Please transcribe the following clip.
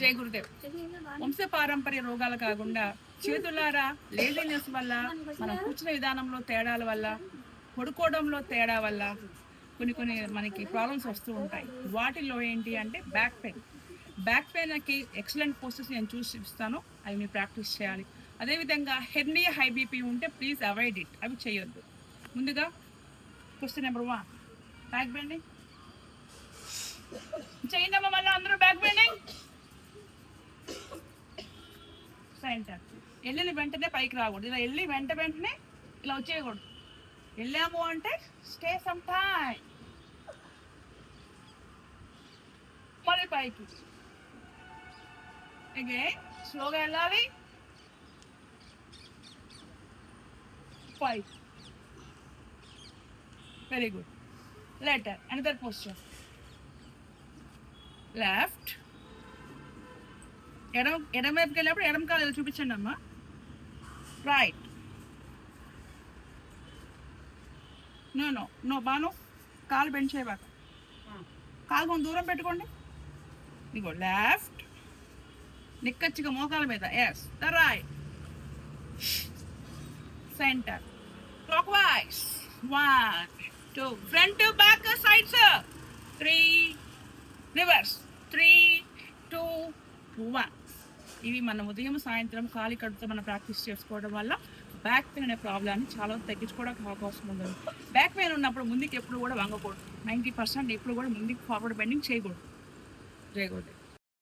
జై గురుదేవ్. వంశపారంపర్య రోగాలు కాకుండా చేతులారా లేజినెస్ వల్ల, మనం కూర్చునే విధానంలో తేడాల వల్ల, పడుకోవడంలో తేడా వల్ల కొన్ని మనకి ప్రాబ్లమ్స్ వస్తూ ఉంటాయి. వాటిల్లో ఏంటి అంటే బ్యాక్ పెయిన్కి ఎక్సలెంట్ పోస్టర్స్ నేను చూపిస్తాను, అవి మీరు ప్రాక్టీస్ చేయాలి. అదేవిధంగా హెర్నియా హై బీపీ ఉంటే ప్లీజ్ అవాయిడ్ ఇట్, అవి చేయొద్దు. ముందుగా క్వశ్చన్ నెంబర్ 1, బ్యాక్ బెండింగ్ చేయండి మళ్ళీ అందరూ. Back bending centre. వెళ్ళిన వెంటనే పైకి రాకూడదు, ఇలా వెళ్ళి వెంటనే ఇలా వచ్చేయకూడదు. వెళ్ళాము అంటే స్టే సమ్ టైం, మళ్ళీ పైకి అగైన్ స్లోగా వెళ్ళాలి. పైకి. Very good. Later another posture. Left. ఎడమ వైపుకి వెళ్ళినప్పుడు ఎడమ కాలు చూపించండి అమ్మా. రైట్. నో బాను, కాలు బెండ్ చేయబాక, కాలు కొంచెం దూరం పెట్టుకోండి. ఇగో లెఫ్ట్, నిక్కచ్చిగా మోకాల మీద. Yes, the right. Center. Clockwise. 1 2, front back sides. 3, reverse. 3 2 1. ఇవి మనం ఉదయం సాయంత్రం ఖాళీ కడుపుతో మనం ప్రాక్టీస్ చేసుకోవడం వల్ల బ్యాక్ పెయిన్ అనే ప్రాబ్లాన్ని చాలా తగ్గించుకోవడానికి అవకాశం ఉంది. బ్యాక్ పెయిన్ ఉన్నప్పుడు ముందుకు ఎప్పుడు కూడా వంగకూడదు. 90% ఎప్పుడు కూడా ముందుకు ఫార్వర్డ్ బెండింగ్ చేయకూడదు. జై గురుదేవ్.